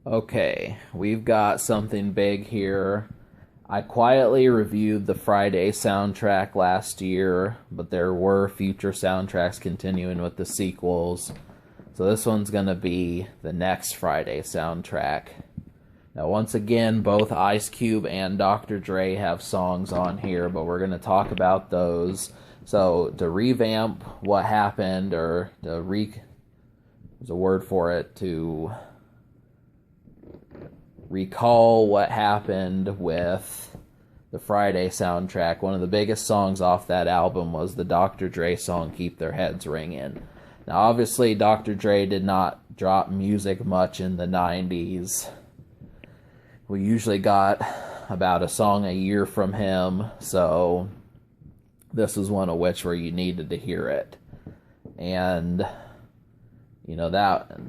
Okay, we've got something big here. I quietly reviewed the Friday soundtrack last year, but there were future soundtracks continuing with the sequels. So this one's going to be the next Friday soundtrack. Now, once again, both Ice Cube and Dr. Dre have songs on here, but we're going to talk about those. So, to revamp what happened, or there's a word for it, to recall what happened with the Friday soundtrack. One of the biggest songs off that album was the Dr. Dre song, Keep Their Heads Ringing. Now, obviously, Dr. Dre did not drop music much in the 90s. We usually got about a song a year from him, so this was one of which where you needed to hear it. And, that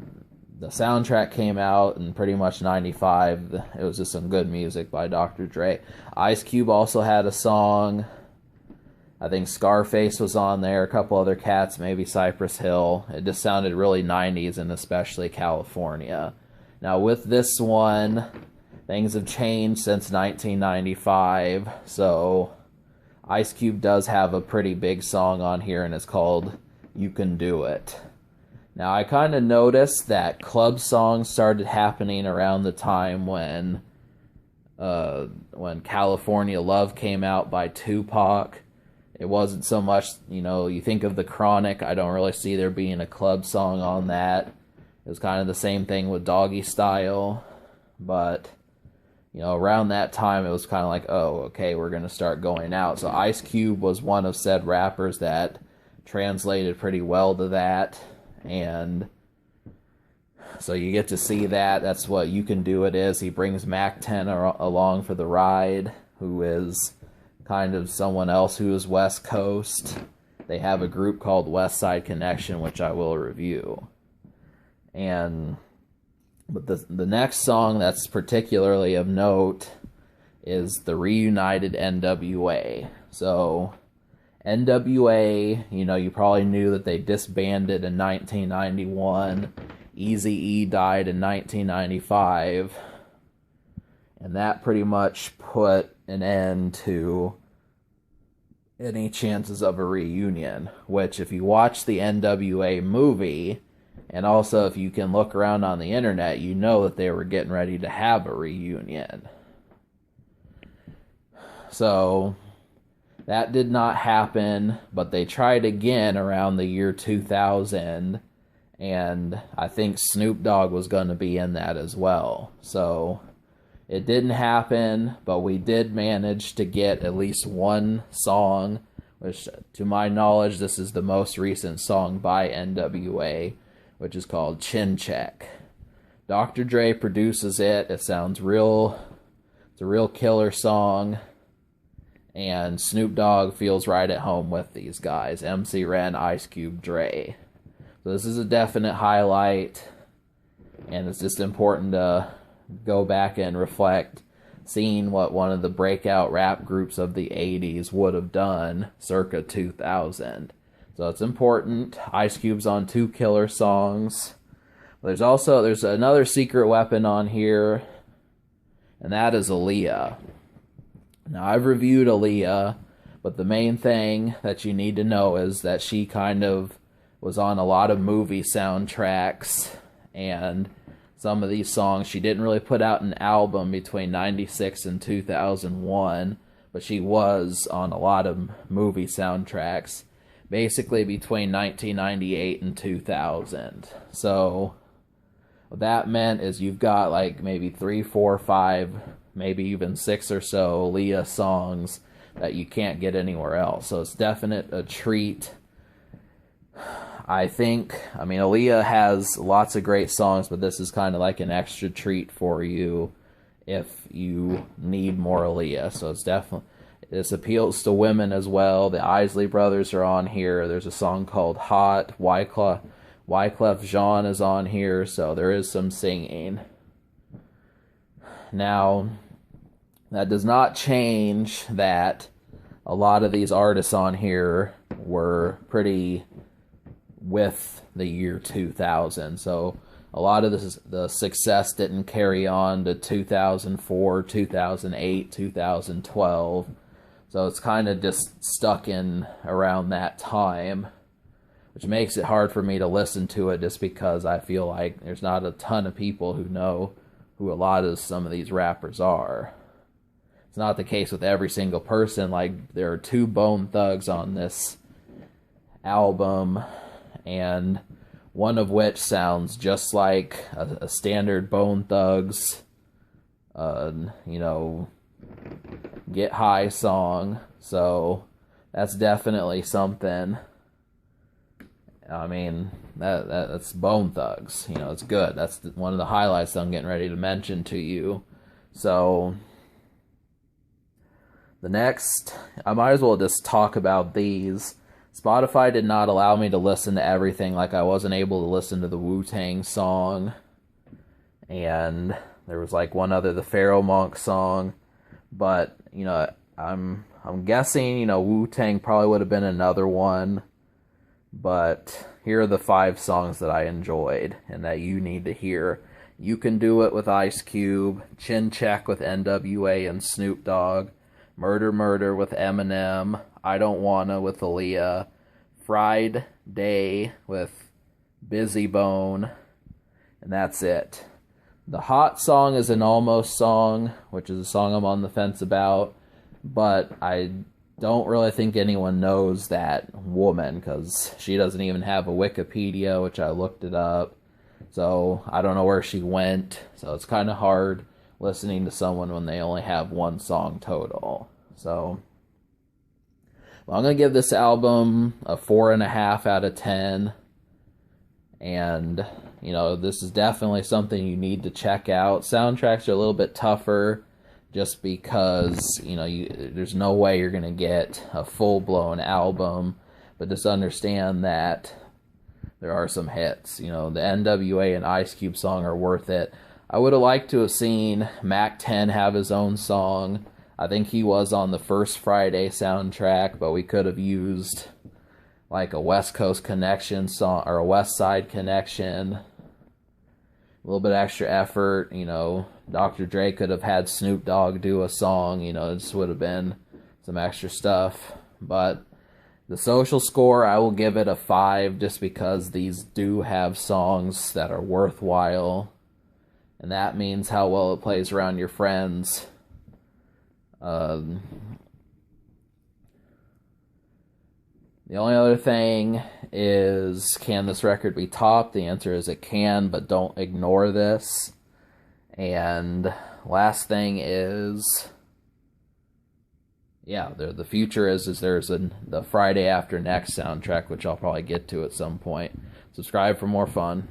the soundtrack came out in pretty much 95. It was just some good music by Dr. Dre. Ice Cube also had a song. I think Scarface was on there, a couple other cats, maybe Cypress Hill. It just sounded really 90s, and especially California. Now with this one, things have changed since 1995, so Ice Cube does have a pretty big song on here, and it's called You Can Do It. Now, I kind of noticed that club songs started happening around the time when California Love came out by Tupac. It wasn't so much, you think of The Chronic, I don't really see there being a club song on that. It was kind of the same thing with Doggy Style, but, around that time it was kind of like, oh, okay, we're going to start going out. So Ice Cube was one of said rappers that translated pretty well to that. And so you get to see that. That's what You Can Do It is. He brings Mac 10 along for the ride, who is kind of someone else who is West Coast. They have a group called West Side Connection, which I will review. But the next song that's particularly of note is the reunited NWA. So NWA, you probably knew that they disbanded in 1991. Eazy-E died in 1995. And that pretty much put an end to any chances of a reunion. Which, if you watch the NWA movie, and also if you can look around on the internet, you know that they were getting ready to have a reunion. So that did not happen, but they tried again around the year 2000, and I think Snoop Dogg was going to be in that as well. So it didn't happen, but we did manage to get at least one song, which to my knowledge, this is the most recent song by NWA, which is called Chin Check. Dr. Dre produces it. It sounds real. It's a real killer song. And Snoop Dogg feels right at home with these guys. MC Ren, Ice Cube, Dre. So this is a definite highlight. And it's just important to go back and reflect, seeing what one of the breakout rap groups of the 80s would have done circa 2000. So it's important. Ice Cube's on 2 killer songs. There's another secret weapon on here, and that is Aaliyah. Now, I've reviewed Aaliyah, but the main thing that you need to know is that she kind of was on a lot of movie soundtracks, and some of these songs, she didn't really put out an album between 96 and 2001, but she was on a lot of movie soundtracks, basically between 1998 and 2000. So what that meant is you've got like maybe 3, 4, 5, maybe even 6 or so Aaliyah songs that you can't get anywhere else. So it's definite a treat. Aaliyah has lots of great songs, but this is kind of like an extra treat for you if you need more Aaliyah. So this appeals to women as well. The Isley Brothers are on here. There's a song called Hot. Wyclef Jean is on here, so there is some singing. Now, that does not change that a lot of these artists on here were pretty with the year 2000. So a lot of the success didn't carry on to 2004, 2008, 2012. So it's kind of just stuck in around that time, which makes it hard for me to listen to it just because I feel like there's not a ton of people who know who a lot of some of these rappers are. It's not the case with every single person. Like, there are 2 Bone Thugs on this album, and one of which sounds just like a standard Bone Thugs, Get High song. So that's definitely something. I mean, that's Bone Thugs. It's good. That's one of the highlights I'm getting ready to mention to you. So the next, I might as well just talk about these. Spotify did not allow me to listen to everything. Like, I wasn't able to listen to the Wu-Tang song. And there was like one other, the Pharaoh Monk song. But, I'm guessing, Wu-Tang probably would have been another one. But here are the 5 songs that I enjoyed and that you need to hear. You Can Do It with Ice Cube, Chin Check with NWA and Snoop Dogg, Murder Murder with Eminem, I Don't Wanna with Aaliyah, Fried Day with Busy Bone, and that's it. The Hot song is an Almost song, which is a song I'm on the fence about, but I don't really think anyone knows that woman, because she doesn't even have a Wikipedia, which I looked it up. So I don't know where she went. So it's kind of hard listening to someone when they only have 1 song total. So I'm going to give this album a 4.5 out of 10. And, this is definitely something you need to check out. Soundtracks are a little bit tougher, just because, there's no way you're going to get a full-blown album. But just understand that there are some hits. The NWA and Ice Cube song are worth it. I would have liked to have seen Mac 10 have his own song. I think he was on the First Friday soundtrack, but we could have used like a West Coast Connection song, or a West Side Connection. A little bit extra effort, Dr. Dre could have had Snoop Dogg do a song, it just would have been some extra stuff. But the Social Score, I will give it a 5, just because these do have songs that are worthwhile, and that means how well it plays around your friends. The only other thing is, can this record be topped? The answer is it can, but don't ignore this. And last thing is, the future is there's the Friday After Next soundtrack, which I'll probably get to at some point. Subscribe for more fun.